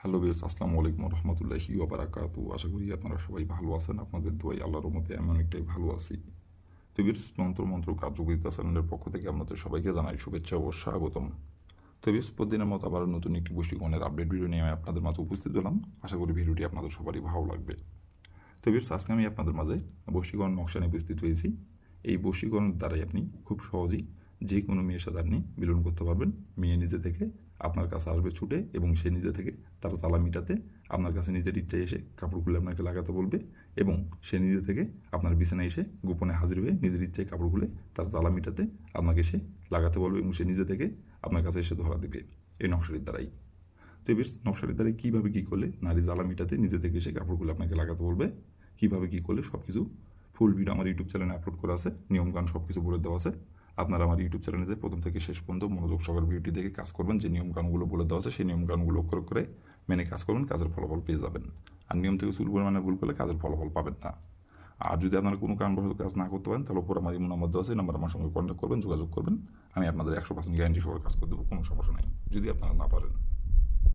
Hello viewers, আসসালামু আলাইকুম রহমতুল্লাহি ওয়া বারাকাতু। আশা করি আপনারা সবাই ভালো আছেন। আপনাদের দোয়ায় আল্লাহর রহমতে আমি অনেকটাই ভালো আছি। তো ভিউয়ার্স, তন্ত্র কার্যকরিতা চ্যানেলের পক্ষ থেকে আপনাদের সবাইকে জানাই শুভেচ্ছা ও স্বাগতম। তো ভিউয়ার্স, প্রতিদিনের মতো আবার নতুন একটি বশীকরণের আপডেট ভিডিও নিয়ে আমি আপনাদের মাঝে উপস্থিত হলাম। আশা করি ভিডিওটি আপনাদের সবারই ভালো লাগবে। তো ভিউয়ার্স, আজকে আমি আপনাদের মাঝে বশীকরণ নকশা নিয়ে উপস্থিত হয়েছি। এই বশীকরণের দ্বারাই আপনি খুব সহজেই যে কোনো মেয়ের সাথে আপনি মিলন করতে পারবেন। মেয়ে নিজে থেকে আপনার কাছে আসবে ছুটে এবং সে নিজে থেকে তার জ্বালা মিটাতে আপনার কাছে নিজের ইচ্ছায় এসে কাপড় খুলে আপনাকে লাগাতে বলবে এবং সে নিজে থেকে আপনার বিছানায় এসে গোপনে হাজির হয়ে নিজের ইচ্ছায় কাপড় খুলে তার জ্বালা মিটাতে আপনাকে সে লাগাতে বলবে এবং সে নিজে থেকে আপনার কাছে এসে ধরা দেবে এই নকশাটির দ্বারাই। তো বেশ, নকশাটির দ্বারাই কীভাবে কী করলে নারী জ্বালা মিটাতে নিজে থেকে এসে কাপড় খুলে আপনাকে লাগাতে বলবে, কীভাবে কী করলে সব কিছু ফুল ভিডিও আমার ইউটিউব চ্যানেলে আপলোড করা আছে, নিয়মকানুন সব কিছু বলে দেওয়া আছে। আপনারা আমার ইউটিউব চ্যানেলে যে প্রথম থেকে শেষ পর্যন্ত মনোযোগ সহকারে ভিডিওটি দেখে কাজ করবেন। যে নিয়মকানুনগুলো বলে দেওয়া আছে সেই নিয়মকানুনগুলো অক্ষর করে মেনে কাজ করবেন, কাজের ফলাফল পেয়ে যাবেন। আর নিয়ম থেকে চুল পরিমাণে ভুল করলে কাজের ফলাফল পাবেন না। আর যদি আপনারা কোনো কারণবশত কাজ না করতে পারেন তাহলে ওপর আমার ইমো নাম্বার দেওয়া আছে, নাম্বার আমার সঙ্গে কন্ট্যাক্ট করবেন, যোগাযোগ করবেন। আমি আপনাদের 100% গ্যারান্টি সহকারে কাজ করে দেবো, কোনো সমস্যা নেই যদি আপনারা না পারেন।